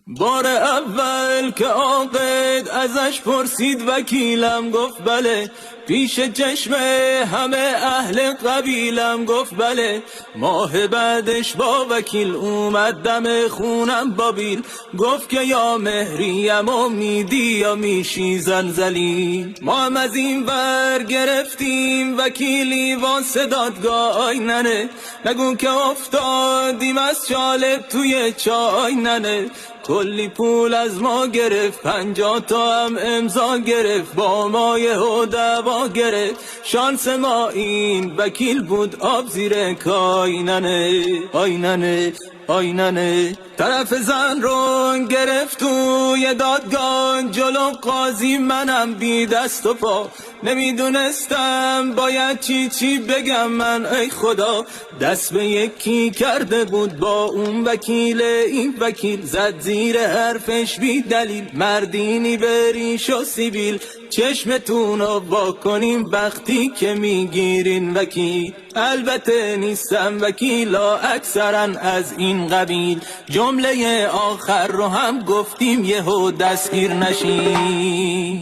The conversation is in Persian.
بار اول که عاقد ازش پرسید وکیلم گفت بله، پیش چشم همه اهل قبیلم گفت بله. ماه بعدش با وکیل اومد دم خونم بابیل، گفت که یا مهریم و میدی یا میشی زلزلی. ما هم از این ور گرفتیم وکیلی واسه دادگاه، آی ننه نگو که افتادیم از چاله توی چای ننه. کلی پول از ما گرفت، 50 تا هم امضا گرفت، با ما یهو دعوا گرفت. شانس ما این وکیل بود آب زیر کایننه، آیننه آیننه. طرف زن رو گرفت توی دادگاه جلو قاضی، منم بی دست و پا نمیدونستم باید چی بگم من. ای خدا دست به یکی کرده بود با اون وکیل، این وکیل زد زیر حرفش بی دلیل. مردینی بریش و سیبیل چشمتون رو واکنیم وقتی که میگیرین وکیل. البته نیستم وکیلا اکثرا از این قبیل، جمله آخر رو هم گفتیم یهو دستگیر نشین.